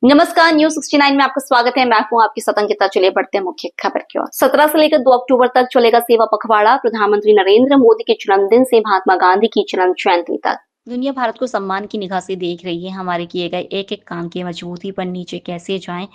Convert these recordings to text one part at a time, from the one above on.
नमस्कार, न्यूज 69 में आपका स्वागत है। मैं हूं आपकी सतंकिता। चलिए बढ़ते हैं मुख्य खबर की ओर। 17 से लेकर 2 अक्टूबर तक चलेगा सेवा पखवाड़ा। प्रधानमंत्री नरेंद्र मोदी के जन्मदिन से महात्मा गांधी की जन्म जयंती तक दुनिया भारत को सम्मान की निगाह से देख रही है। हमारे किए गए एक एक काम की मजबूती पर नीचे कैसे जाएं,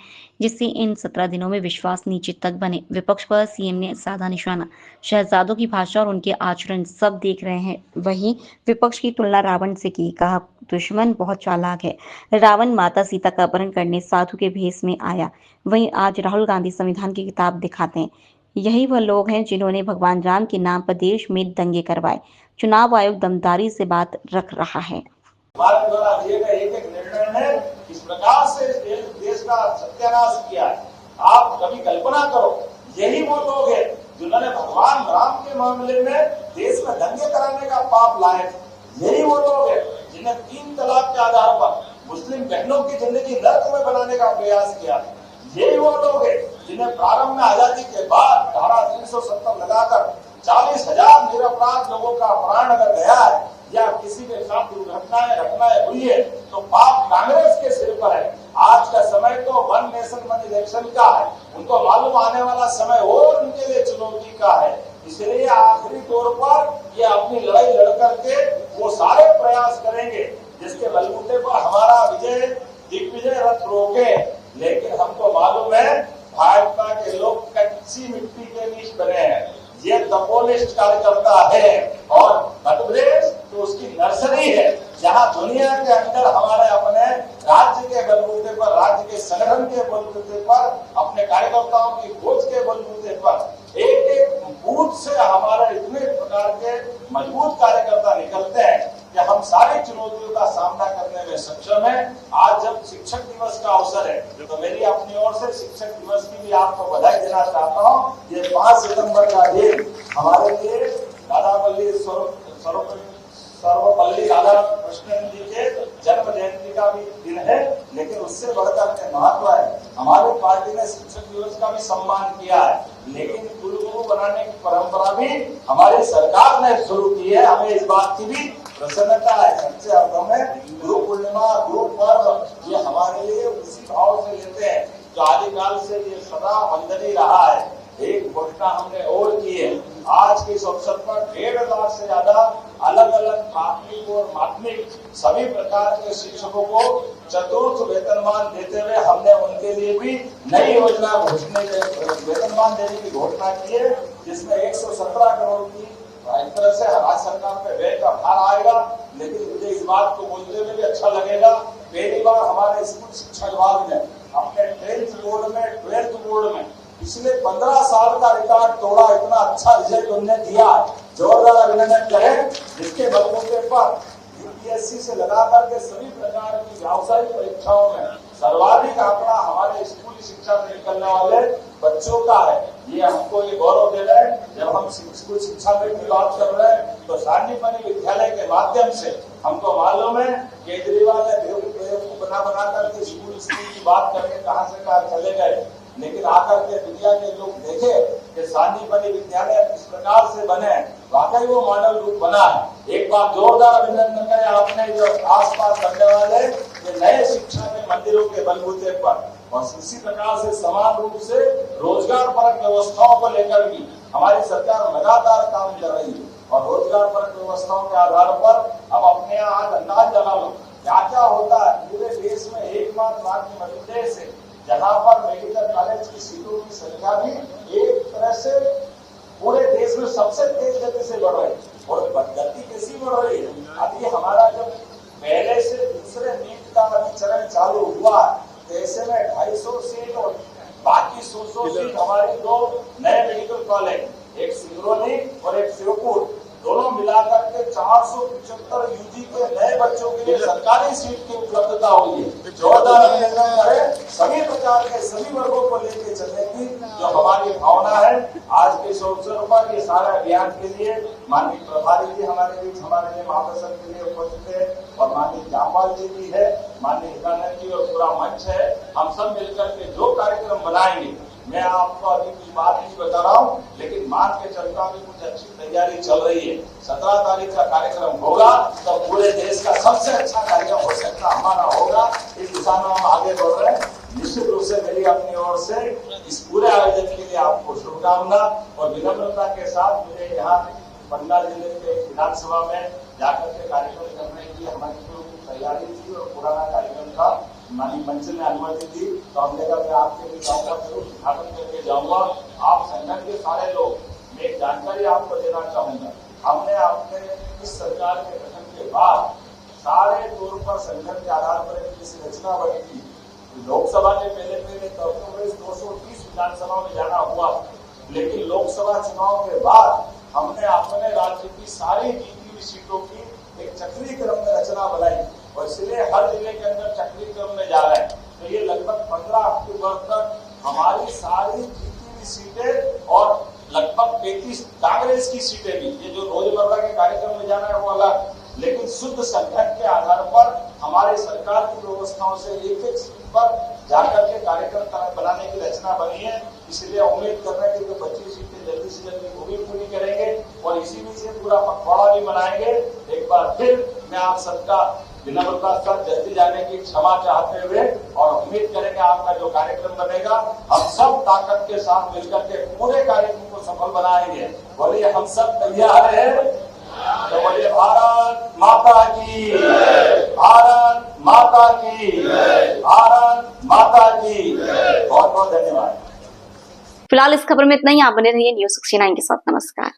जिससे इन 17 दिनों में विश्वास नीचे तक बने। विपक्ष पर सीएम ने साधा निशाना। शहजादों की भाषा और उनके आचरण सब देख रहे हैं। वहीं विपक्ष की तुलना रावण से की। कहा, दुश्मन बहुत चालाक है। रावण माता सीता का अपहरण करने साधु के भेष में आया। वहीं आज राहुल गांधी संविधान की किताब दिखाते हैं। यही वह लोग हैं जिन्होंने भगवान राम के नाम पर देश में दंगे करवाए। चुनाव आयोग दमदारी से बात रख रहा है। हमारे द्वारा लिए गए एक एक निर्णय ने इस प्रकार से देश का सत्यानाश किया है। आप कभी कल्पना करो, यही वो लोग हैं जिन्होंने भगवान राम के मामले में देश में दंगे कराने का पाप लाए। यही वो लोग हैं जिन्हें 3 तलाक के आधार पर मुस्लिम बहनों की जिंदगी नर्क में बनाने का प्रयास किया। यही वो लोग हैं जिन्हें प्रारंभ में आजादी के बाद धारा 370 लगाकर 40,000 निरपराध लोगों का प्राण अगर गया है या किसी के साथ दुर्घटनाएं घटनाएं हुई है तो पाप कांग्रेस के सिर पर है। आज का समय तो वन नेशन वन इलेक्शन का है। उनको मालूम आने वाला समय और उनके लिए चुनौती का है। इसलिए आखिरी तौर पर ये अपनी लड़ाई लड़ करके वो सारे प्रयास करेंगे जिसके बलबूते पर हमारा विजय दिग्विजय रथ रोके। लेकिन हमको मालूम है भाजपा के लोग कच्ची मिट्टी के नीच बने हैं। ये तपोनिष्ठ कार्यकर्ता है और मध्य प्रदेश तो उसकी नर्सरी है, जहां दुनिया के अंदर हमारे अपने राज्य के बलबूते पर, राज्य के संगठन के बलबूते पर, अपने कार्यकर्ताओं की खोज के बलबूते पर एक एक बूथ से हमारे इतने प्रकार के मजबूत कार्यकर्ता निकलते हैं कि हम सारी चुनौतियों का सामना करने में सक्षम है। आज जब शिक्षक दिवस का अवसर है तो मेरी अपनी ओर से शिक्षक दिवस की भी आपको बधाई देना चाहता हूँ। ये 5 सितंबर का दिन हमारे लिए दादापल्ली सर्वपल्ली राधाकृष्णन जी के जन्म जयंती का भी दिन है, लेकिन उससे बढ़कर के महत्व है। हमारी पार्टी ने शिक्षक दिवस का भी सम्मान किया है, लेकिन गुरु बनाने की परंपरा भी हमारी सरकार ने शुरू की है। हमें इस बात की भी प्रसन्नता है। सच्चे अर्थों में गुरु पूर्णिमा, गुरु पर्व ये हमारे लिए उसी भाव से लेते हैं जो आदिकाल से ये सदा वंदनीय रहा है। एक घोषणा हमने और की है। आज के इस अवसर पर 1.5 लाख से ज्यादा अलग अलग प्राथमिक और माध्यमिक सभी प्रकार के शिक्षकों को चतुर्थ वेतनमान देते हुए हमने उनके लिए भी नई योजना वेतनमान देने की घोषणा की है, जिसमें 117 करोड़ की एक तरह से राज्य सरकार पे व्यय का भार आएगा। लेकिन मुझे इस बात को बोलते हुए भी अच्छा लगेगा, पहली बार हमारे स्कूल शिक्षा विभाग ने अपने 10th बोर्ड में 12th बोर्ड में पिछले 15 साल का रिकॉर्ड तोड़ा। इतना अच्छा रिजल्ट उन्होंने दिया, जोरदार अभिनंदन करें। जिसके बलबूते पर यूपीएससी से लगाकर के सभी प्रकार की व्यावसायिक परीक्षाओं में सर्वाधिक आंकड़ा हमारे स्कूली शिक्षा से निकलने वाले बच्चों का है। ये हमको ये गौरव दे रहे हैं। जब हम स्कूल शिक्षा में की बात कर रहे हैं तो सारनीपनी विद्यालय के माध्यम से हमको मालूम है केजरीवाल ने बेवकूफ बना करके स्कूल की बात करके कहां से कहां चले गए, लेकिन आकर के दुनिया के लोग देखे कि सारनीपनी विद्यालय किस प्रकार से बने, वाकई वो मॉडल रूप बना है। एक बार जोरदार अभिनंदन करें आपने जो आसपास बनने वाले ये नए शिक्षा के मंदिरों के बलबूते पर। और इसी प्रकार से समान रूप से रोजगार परक व्यवस्थाओं को लेकर भी हमारी सरकार लगातार काम कर रही है। और रोजगार परक व्यवस्थाओं के आधार पर अब अपने आज अंदाज लगा लो क्या क्या होता है। पूरे देश में एकमात्र राज्य मध्य प्रदेश है जहाँ पर मेडिकल कॉलेज की सीटों की संख्या भी एक तरह से पूरे देश में सबसे तेज गति से बढ़ रही है। और गति कैसी बढ़ रही है, अभी हमारा जब पहले से दूसरे नीट का चरण चालू हुआ तो ऐसे में 250 सीट और बाकी 100 सीट हमारे 2 नए मेडिकल कॉलेज, एक सिंगरौली और एक शिवपुर, दोनों मिलाकर के 475 यूजी के नए बच्चों के लिए सरकारी सीट की उपलब्धता हुई है। जोरदार अभिनंदन करें सभी प्रकार के सभी वर्गों को लेकर चलने की जो हमारी भावना है। आज के इस अवसर पर ये सारे अभियान के लिए माननीय प्रभारी जी हमारे बीच हमारे लिए महाप्रसाद के लिए उपस्थित है और माननीय जामवाल जी भी है, माननीय हिरानंद जी और पूरा मंच है। हम सब मिलकर के जो कार्यक्रम बनाएंगे, मैं आपको अभी कुछ बात नहीं बता रहा हूँ, लेकिन मान के चलता हूँ कुछ अच्छी तैयारी चल रही है। 17 तारीख का कार्यक्रम होगा तो पूरे देश का सबसे अच्छा कार्यक्रम हो सकता हमारा होगा। इस दिशा में हम आगे बढ़ रहे हैं। निश्चित रूप से मेरी अपनी ओर से इस पूरे आयोजन के लिए आपको शुभकामना और विनम्रता के साथ मुझे यहाँ पटना जिले के विधानसभा में जाकर के कार्यक्रम करने की हमारी पूरी तैयारी थी और पुराना कार्यक्रम था, माननीय मंच ने अनुमति दी तो हमने कहा मैं आपके भी जाऊंगा, जरूर उद्घाटन करके जाऊंगा। आप संगठन के सारे लोग, मैं एक जानकारी आपको देना चाहूंगा, हमने अपने इस सरकार के गठन के बाद सारे तौर पर संगठन के आधार पर एक रचना बनी थी। लोकसभा के पहले कांग्रेस 230 विधानसभा में जाना हुआ, लेकिन लोकसभा चुनाव के बाद हमने अपने राज्य की सारी जीती हुई सीटों की एक चक्रीय क्रम में रचना बनाई और इसलिए हर जिले के अंदर चक्रीय क्रम में जा रहे हैं। तो ये लगभग 15 अक्टूबर तक हमारी सारी जीती हुई सीटें और लगभग 35 कांग्रेस की सीटें भी, ये जो रोजमर्रा के कार्यक्रम में जाना है वो अलग, लेकिन शुद्ध संगठन के आधार पर हमारी सरकार की व्यवस्थाओं से एक एक सीट पर जाकर के कार्यक्रम बनाने की रचना बनी है। इसलिए उम्मीद कर रहे हैं कि 25 सीटें जल्दी से जल्दी वो भी पूरी करेंगे और इसी में से पूरा पखवाड़ा भी मनाएंगे। एक बार फिर मैं आप सबका विनम्रता के साथ जल्दी जाने की क्षमा चाहते हुए और उम्मीद करेंगे आपका जो कार्यक्रम बनेगा हम सब ताकत के साथ मिलकर के पूरे कार्यक्रम को सफल बनाएंगे। बोलिए हम सब तैयार है, तो बोलिए भारत माता की, भारत माता की, भारत माता की। बहुत बहुत धन्यवाद। फिलहाल इस खबर में इतना ही। आप बने रहिए न्यूज़ 69 के साथ। नमस्कार।